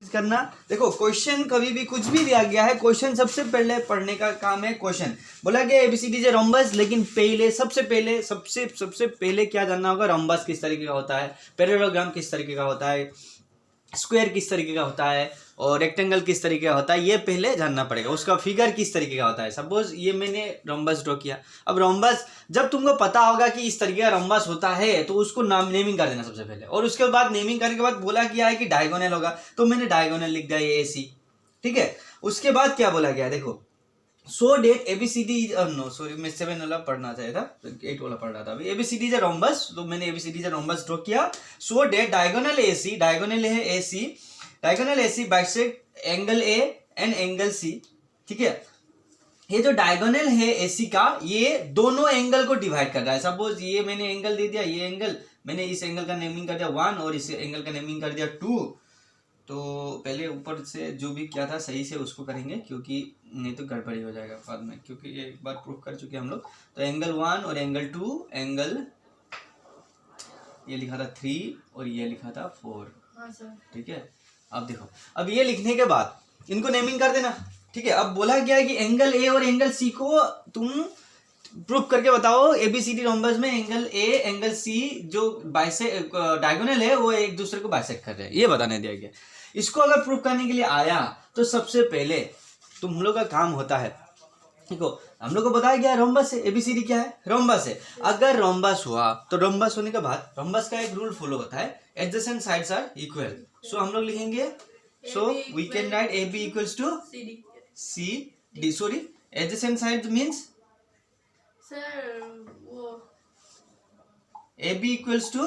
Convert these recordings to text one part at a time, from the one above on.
करना। देखो क्वेश्चन कभी भी कुछ भी दिया गया है, क्वेश्चन सबसे पहले पढ़ने का काम है क्वेश्चन। बोला गया एबीसीडी जे रोम्बस, लेकिन पहले सबसे पहले क्या जानना होगा, रोम्बस किस तरीके का होता है, पैरेललोग्राम किस तरीके का होता है, स्क्वायर किस तरीके का होता है और रेक्टेंगल किस तरीके का होता है, ये पहले जानना पड़ेगा। उसका फिगर किस तरीके का होता है। सपोज ये मैंने रोम्बस ड्रॉ किया, अब रोम्बस जब तुमको पता होगा कि इस तरीके का रोम्बस होता है तो उसको नाम नेमिंग कर देना सबसे पहले, और उसके बाद नेमिंग करने के बाद बोला गया है कि डायगोनल होगा, तो मैंने डायगोनल लिख दिया ये AC, ठीक है। उसके बाद क्या बोला गया, देखो सो डेट एबीसीडी, नो सॉरी मैं 7 वाला पढ़ना चाहिए था, 8 वाला पढ़ रहा था अभी। एबीसीडी जे रोम्बस, तो मैंने एबीसीडी जे रोम्बस ड्रॉ किया। सो डेट डायगोनल AC, डायगोनल है AC, diagonal AC bisect angle A and angle C, ठीक है। ये जो डायगोनल है AC का, ये दोनों एंगल को डिवाइड कर रहा है। सपोज ये मैंने एंगल दे दिया, ये एंगल, मैंने इस एंगल का नेमिंग कर दिया 1 और इस एंगल का नेमिंग कर दिया 2। तो पहले ऊपर से जो भी क्या था सही से उसको करेंगे, क्योंकि नहीं तो गड़बड़ी हो जाएगा बाद में, क्योंकि ये एक बार प्रूफ कर चुके हम लोग। तो एंगल 1 और एंगल 2, एंगल ये लिखा था 3 और ये लिखा था 4, ठीक है। अब देखो, अब ये लिखने के बाद इनको नेमिंग कर देना, ठीक है। अब बोला गया है कि एंगल A और एंगल C को तुम प्रूफ करके बताओ। एबीसीडी रोम्बस में एंगल A एंगल C जो बाइसेक्ट डायगोनल है वो एक दूसरे को बाइसेक्ट कर रहे हैं, ये बताने दिया गया। इसको अगर प्रूफ करने के लिए आया तो सबसे पहले तुम लोग का काम होता है, देखो हम लोग को बताया गया रोम्बस है, एबीसीडी क्या है, रोम्बस है। अगर रोम्बस हुआ तो रोम्बस होने के बाद रोम्बस का एक रूल फॉलो होता है, adjacent sides are equal. So हम लोग लिखेंगे, so we can write AB equals to CD, sorry adjacent side means AB equals to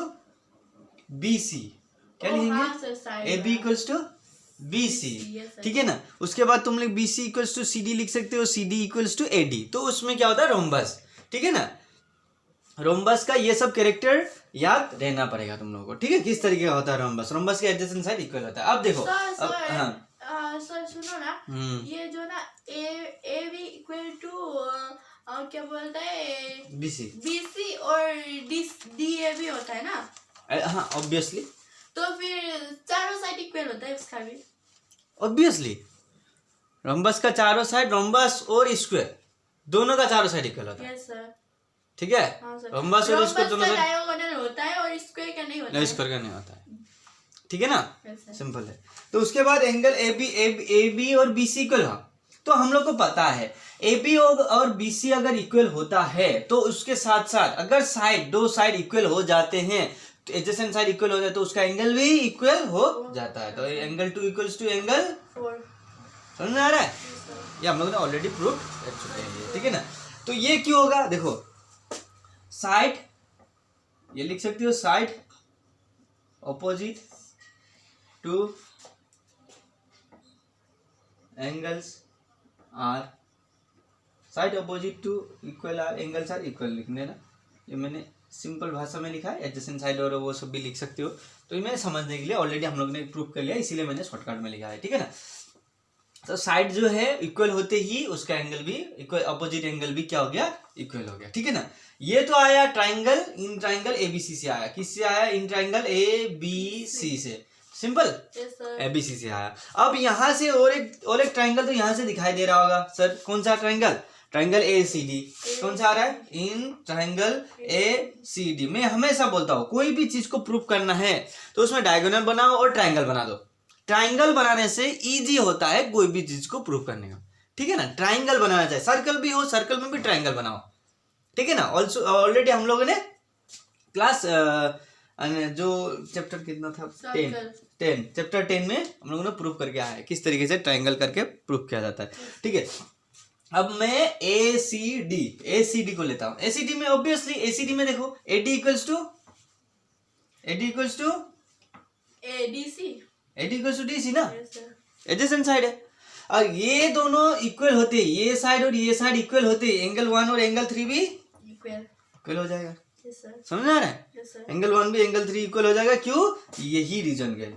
BC, क्या लिखेंगे, AB इक्वल्स टू BC, ठीक है ना। उसके बाद तुम लोग BC इक्वल्स टू CD लिख सकते हो, CD इक्वल्स टू AD। तो उसमें क्या होता है, रोम्बस, ठीक है ना। रोम्बस का ये सब कैरेक्टर याद रहना पड़ेगा तुम लोगों को, ठीक है, किस तरीके का होता है रोम्बस। रोम्बस के एडजेसेंट साइड इक्वल होता है। अब देखो सर सुनो ना, ये जो ना AB इक्वल टू क्या बोलता है BC और DAB होता है ना। हाँ ऑब्वियसली, तो फिर चारों साइड इक्वल होता है उसका भी ऑब्वियसली। रोम्बस का चारों साइड, रोम्बस और स्क्वायर दोनों का चारों साइड इक्वल होता है। यस सर, ठीक है। रोम्बस और स्क्वायर दोनों का डायगोनल होता है और स्क्वायर का नहीं होता है, स्क्वायर का नहीं होता है, ठीक है ना, सिंपल है। तो उसके बाद एंगल AB और BC इक्वल हुआ, तो हम लोग को पता है AB और BC अगर इक्वल होता है तो उसके साथ साथ अगर साइड, दो साइड इक्वल हो जाते हैं, तो एडजेसेंट साइड इक्वल हो जाए तो उसका एंगल भी इक्वल हो जाता है। तो एंगल 2 इक्वल्स टू एंगल 4, समझ में आ रहा है, ये हम लोग ने ऑलरेडी प्रूव कर चुके हैं, ठीक है ना। तो ये क्यों होगा, देखो साइड, ये लिख सकते हो side opposite to angles are, side opposite to equal are, angles are equal लिखने ना। ये मैंने सिंपल भाषा में लिखा है, एडजेसेंट साइड और वो सब भी लिख सकते हो। तो ये मैंने समझने के लिए ऑलरेडी हम लोग ने प्रूव कर लिया, इसीलिए मैंने शॉर्टकट में लिखा है, ठीक है ना। तो साइड जो है इक्वल होते ही उसका एंगल भी इक्वल, अपोजिट एंगल भी क्या हो गया, इक्वल हो गया, ठीक है ना। ये तो आया ट्राइंगल, इन ट्राइंगल ABC से आया, किससे आया, इन ट्राइंगल ABC से, सिंपल ABC से आया। अब यहाँ से और एक ट्राइंगल तो यहाँ से दिखाई दे रहा होगा, सर कौन सा ट्राइंगल, ट्राइंगल ACD, कौन सा आ रहा है, इन ट्राइंगल ACD। मैं हमेशा बोलता हूँ कोई भी चीज को प्रूव करना है तो उसमें डायगोनल बनाओ और ट्राइंगल बना दो। ट्राइंगल बनाने से इजी होता है कोई भी चीज को प्रूव करने का, ठीक है ना। ट्राइंगल बनाना चाहिए, सर्कल भी हो, सर्कल में भी ट्राइंगल बनाओ, ठीक है ना। ऑल्सो ऑलरेडी हम लोगों ने क्लास जो चैप्टर कितना था, 10 चैप्टर 10 में हम लोगों ने प्रूव करके आया है किस तरीके से ट्राइंगल करके प्रूव किया जाता है, ठीक है। अब मैं ACD को लेता हूँ। ACD में ऑब्वियसली ACD में देखो AD इक्वल्स टू DC ना, एडजेसेंट साइड है। और ये दोनों इक्वल होते, ये साइड और ये साइड इक्वल होते, एंगल 1 और एंगल 3 भी इक्वल हो जाएगा, समझ में आ रहा है। एंगल 1 भी एंगल 3 इक्वल हो जाएगा, क्यों, यही रीजन के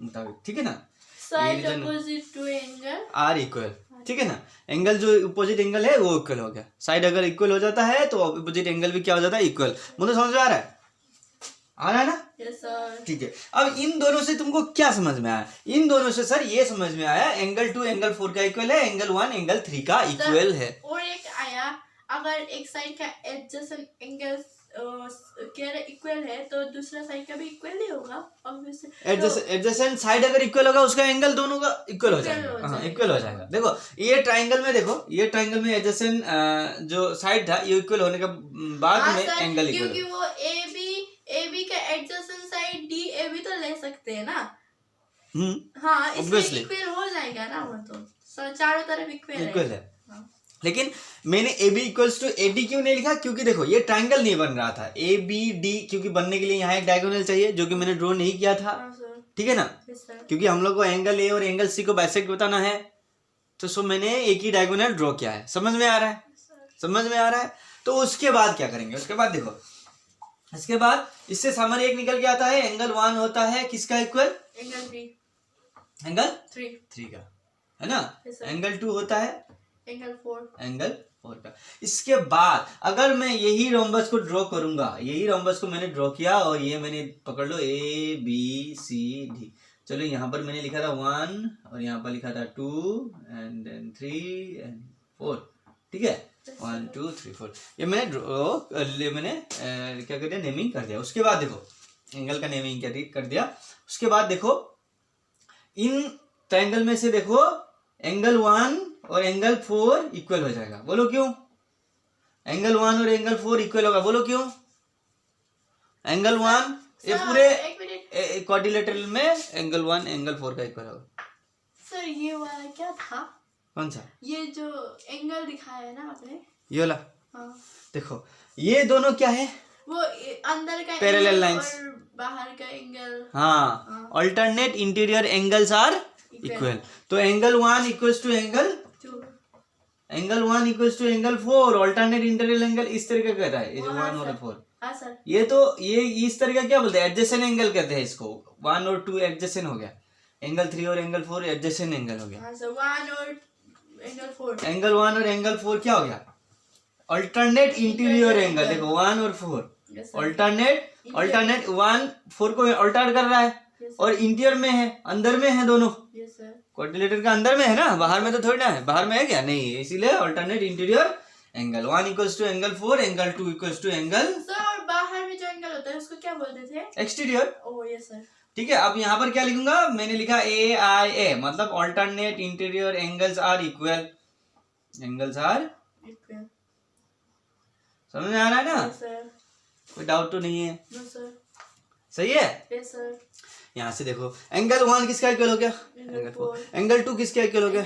मुताबिक, ठीक है ना। Side opposite to angle are equal, ठीक है ना। एंगल जो अपोजिट एंगल है वो इक्वल हो गया, साइड अगर इक्वल हो जाता है तो अपोजिट एंगल भी क्या हो जाता है, इक्वल। मुझे समझ में आ रहा है, आ रहा है ना? Yes sir. ठीक है, अब इन दोनों से तुमको क्या समझ में आया? इन दोनों से सर ये समझ में आया एंगल 2 एंगल 4 का इक्वल है, एंगल 1 एंगल 3 का इक्वल है। और एक आया, अगर एक साइड का एडजेसेंट एंगल इक्वल है तो दूसरा साइड का भी इक्वल ही होगा ऑब्वियसली। एडजेसेंट साइड अगर इक्वल होगा उसका एंगल दोनों का इक्वल हो जाएगा। हाँ, इक्वल हो जाएगा। देखो ये ट्राइंगल में, देखो ये ट्राइंगल में एडजेसेंट जो साइड था ये इक्वल होने के बाद में एंगल इक्वल, क्योंकि वो ए बी का adjacent side D A B तो ले सकते हैं ना। हाँ, इसमें इक्वल हो जाएगा ना, वो तो चारों तरफ इक्वल है। लेकिन मैंने A B equals to A D क्यों नहीं लिखा? क्योंकि देखो ये ट्राइंगल नहीं बन रहा था ए बी डी, क्योंकि बनने के लिए यहाँ एक डायगोनल चाहिए जो कि मैंने ड्रॉ नहीं किया था। ठीक है ना? क्योंकि हम लोग को एंगल ए और एंगल सी को बाइसेक्ट बताना है, तो सो मैंने एक ही डायगोनल ड्रॉ किया है। समझ में आ रहा है? समझ में आ रहा है? तो उसके बाद क्या करेंगे? उसके बाद देखो, इसके बाद इससे समरी एक निकल के आता है, एंगल 1 होता है किसका इक्वल? एंगल 3 का, है ना? एंगल 2 होता है एंगल 4 का। इसके बाद अगर मैं यही रोम्बस को ड्रॉ करूंगा, यही रोम्बस को मैंने ड्रॉ किया और ये मैंने पकड़ लो ए बी सी डी, चलो यहाँ पर मैंने लिखा था 1 और यहाँ पर लिखा था 2 एंड देन 3 एंड 4। ठीक है, 1 2 3 4 ये मैंने क्या कर दिया? नेमिंग कर दिया। उसके बाद देखो एंगल का नेमिंग कर दिया। उसके बाद देखो इन ट्रायंगल में से देखो एंगल 1 और एंगल 4 इक्वल हो जाएगा। बोलो क्यों? एंगल 1 और एंगल 4 इक्वल होगा, बोलो क्यों? एंगल 1 ये पूरे क्वाड्रिलेटरल में एंगल 1 एंगल 4 का इक्वल होगा। सर ये वाला क्या था? कौन सा? ये जो एंगल दिखाया है ना आपने, ये वाला। हाँ। देखो ये दोनों क्या है? वो अंदर का पैरेलल लाइंस और बाहर का एंगल। हाँ, alternate interior angles are equal. तो angle 1 equals to angle 2, angle 1 equals to angle 4, alternate interior angle इस तरीके का है, 1 और 4। हाँ सर। ये तो ये इस तरह का क्या बोलते हैं? एडजेसेंट एंगल कहते हैं इसको। 1 और 2 एडजेसेंट हो गया, एंगल 3 और एंगल 4 एडजेसेंट एंगल हो गया। हाँ सर, 1 और एंगल 4, एंगल 1 और एंगल 4 क्या हो गया? Alternate interior angle. देखो 1 और 4 अल्टरनेट 1 4 को अल्टर कर रहा है और इंटीरियर में है, अंदर में है दोनों। क्वाड्रिलेटर का अंदर में है ना, बाहर में तो थोड़ी ना है। बाहर में है क्या? नहीं, इसीलिए alternate interior angle 1 equals to angle 4, angle 2 equals to angle. Sir और बाहर में जो एंगल होता है उसको क्या बोलते थे? एक्सटीरियर। Oh yes sir. ठीक है, अब यहाँ पर क्या लिखूंगा? मैंने लिखा ए आई ए, मतलब alternate interior angles are equal. Angles are equal. समझ में आ रहा है ना? Yes sir. कोई डाउट तो नहीं है? No sir. सही है? Yes sir. यहाँ से देखो एंगल 1 किसका इक्वल हो गया? एंगल 4। एंगल 2 किसका इक्वल हो गया?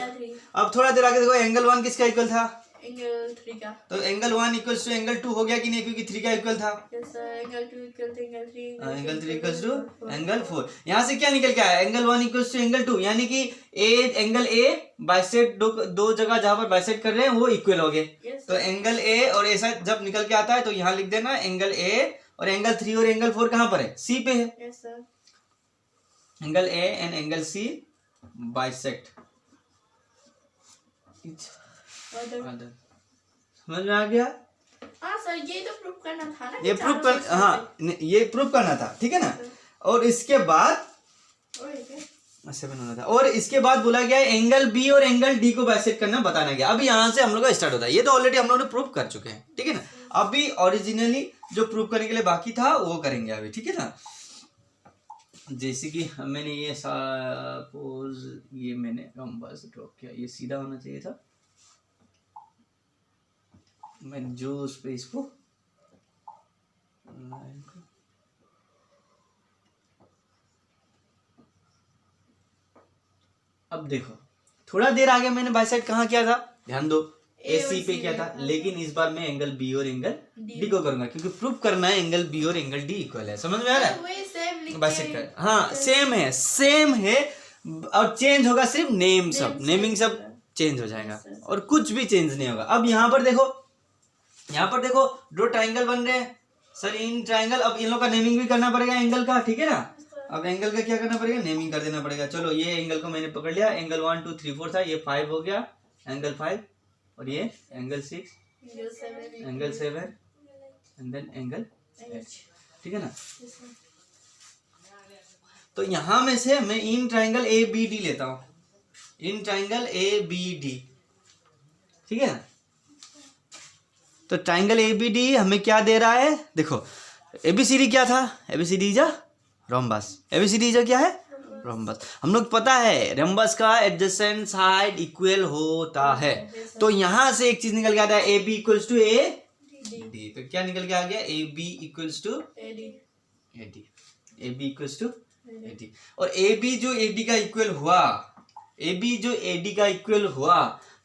अब थोड़ा देर आगे देखो एंगल 1 किसका इक्वल था? एंगल 3 का। तो एंगल 1 इक्वल्स टू एंगल 2 हो गया कि नहीं? क्योंकि 3 का इक्वल था। Yes sir, angle 2 equal to angle 3, angle 3 equals to angle 4। यहाँ से क्या निकल के आया? एंगल 1 इक्वल्स टू एंगल 2, यानी कि एंगल ए बाइसेक्ट दो जगह जहां पर बाइसेक्ट कर रहे हैं वो इक्वल हो गए। तो एंगल ए और ऐसा जब निकल के आता है तो यहाँ लिख देना एंगल ए और एंगल 3 और एंगल 4 कहाँ पर है? सी पे है। Yes sir. Angle A and angle C bisect. समझ में आ गया? हाँ सर, ये तो प्रूफ करना था ना। ये प्रूफ कर, हाँ ये प्रूफ करना था। ठीक है ना? और इसके बाद 7 होना था। और इसके बाद बोला गया एंगल बी और एंगल डी को बाइसेक्ट करना बताना गया। अब यहाँ से हम लोग का स्टार्ट होता है। ये तो ऑलरेडी हम लोग ने प्रूफ कर चुके हैं। ठीक है ना? अभी ओरिजिनली जो प्रूफ करने के लिए बाकी था वो करेंगे अभी। ठीक है ना? जैसे कि मैंने ये सपोज ये मैंने रोम्बस ड्रॉ किया, ये सीधा होना चाहिए था। मैं जो उस पे इसको अब देखो थोड़ा देर आगे मैंने बाइसेक्ट कहाँ किया था? ध्यान दो, ए सी पे किया था। लेकिन इस बार मैं एंगल बी और एंगल डी को करूंगा क्योंकि प्रूफ करना है एंगल बी और एंगल डी इक्वल है। समझ में आ रहा है? बाइसेक्ट कर, हाँ सेम है और चेंज होगा सिर्फ नेम, सब नेमिंग सब चेंज हो जाएगा और कुछ भी चेंज नहीं होगा। अब यहाँ पर देखो दो ट्राइंगल बन रहे हैं सर। इन ट्राइंगल, अब इन लोग का नेमिंग भी करना पड़ेगा एंगल का। ठीक है ना? अब एंगल का क्या करना पड़ेगा? नेमिंग कर देना पड़ेगा। चलो ये एंगल को मैंने पकड़ लिया। एंगल 1 2 3 4 था, ये 5 हो गया एंगल 5, और ये angle 6 angle 7 and then angle 8। ठीक है ना? तो यहां में से मैं in triangle A B D लेता हूं, in triangle A B D, ठीक है। तो ट्राइंगल ए बी डी हमें क्या दे रहा है, देखो एबीसीडी क्या था, ABCD is a rhombus, ABCD is a क्या है, रोम्बस। हम लोग पता है रोम्बस का एडजेसेंट साइड इक्वल होता है। तो यहां से एक चीज निकल के आता है, A B equals to A D. तो क्या निकल के आ गया, A B equals to A D, A B equals to A D. और ए बी जो ए डी का इक्वल हुआ, ए बी जो ए डी का इक्वल हुआ,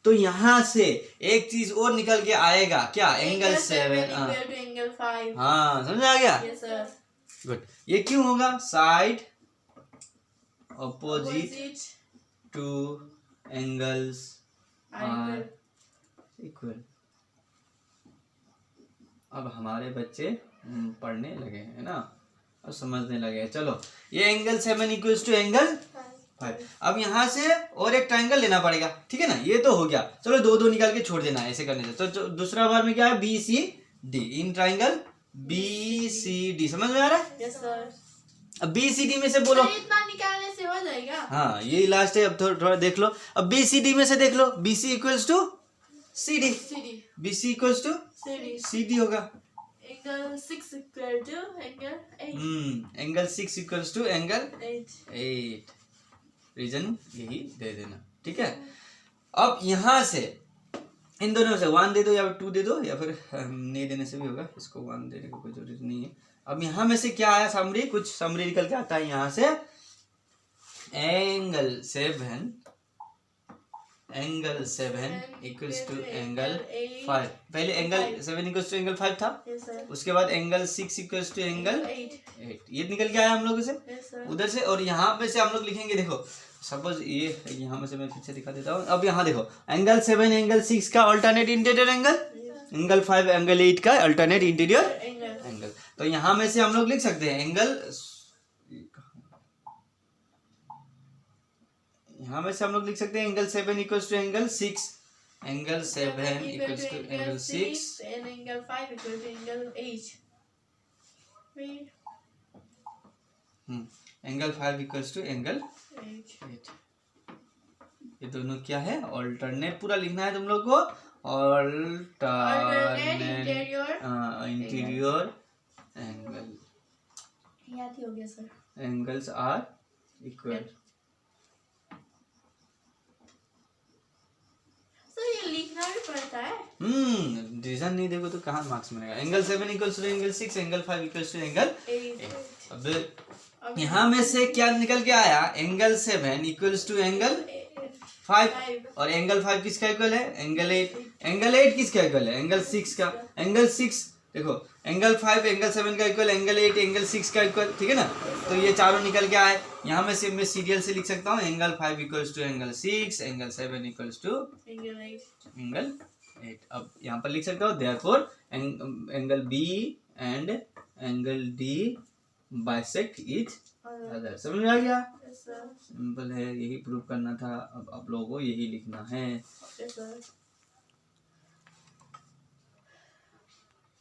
तो यहां से एक चीज और निकल के आएगा, क्या, एंगल 7 एंगल 5। हाँ समझ आ गया, यस सर। गुड। ये क्यों होगा, side opposite to angles are equal. अब हमारे बच्चे पढ़ने लगे हैं ना, अब समझने लगे हैं। चलो ये एंगल 7 इक्वल्स टू एंगल 5। अब यहाँ से और एक ट्राइंगल लेना पड़ेगा, ठीक है ना। ये तो हो गया, चलो दो दो निकाल के छोड़ देना है ऐसे करने से। तो दूसरा बार में क्या है, B C D, in triangle B C D. समझ में आ रहा है, यस सर। अब बी सी डी में से बोलो, इतना निकालने से हो जाएगा। हाँ ये लास्ट है, अब थोड़ा देख लो। अब बी सी डी में से देख लो, B C equals to C D, B C equals to C D होगा। Angle 6 equal to angle 8। Angle 6 equals to angle 8। Reason यही दे देना, ठीक है। अब यहां से इन दोनों से 1 दे दो या 2 दे दो, या फिर नहीं देने से भी होगा, इसको 1 देने की कोई जरूरत नहीं है। अब यहां में से क्या आया, समरी, कुछ समरी निकल के आता है यहाँ से, एंगल 7 इक्वल्स टू एंगल 5। पहले एंगल 7 इक्वल्स टू एंगल 5 था, उसके बाद एंगल 6 इक्वल्स टू एंगल 8। ये निकल के आया हम लोगों से उधर से। और यहाँ पे से हम लोग लिखेंगे, देखो सपोज ये यहाँ में से मैं फिर से दिखा देता हूँ। अब यहाँ देखो, एंगल 7 एंगल 6 का alternate interior angle, angle 5 angle 8 का अल्टरनेट इंटीरियर एंगल। तो यहाँ में से हम लोग लिख सकते हैं एंगल, यहाँ में से हम लोग लिख सकते हैं angle 7 equals to angle 6, angle 7 equals to angle 6 and angle 5 equal to angle 8। Angle 5 equals to angle 8। ये दोनों क्या है, ऑल्टरनेट पूरा लिखना है तुम लोग को, ऑल्टरनेट इंटीरियर एंगल, याद ही हो गया सर। Angles are equal. ये लिखना भी पड़ता है। रीजन नहीं देखो तो कहाँ मार्क्स मिलेगा। Angle 7 equals to angle 6, angle 5 equals to angle 8। अब यहाँ में से क्या निकल के आया, एंगल 7 इक्वल्स टू एंगल 5, और एंगल 5 किसका इक्वल है, एंगल 8। एंगल 8 किसका इक्वल है, एंगल 6 का। एंगल 6 देखो, एंगल 5 एंगल 7 का इक्वल, एंगल 8 एंगल 6 का इक्वल, ठीक है ना। तो ये चारों निकल के आए। यहाँ में से मैं सीरियल से लिख सकता हूँ, angle 5 equals to angle 6, angle 7 equals to angle 8। अब यहाँ पर लिख सकता हूँ, therefore angle B and angle D bisect each other. समझ में आ गया, सिंपल है, यही प्रूव करना था। अब आप लोगों को यही लिखना है।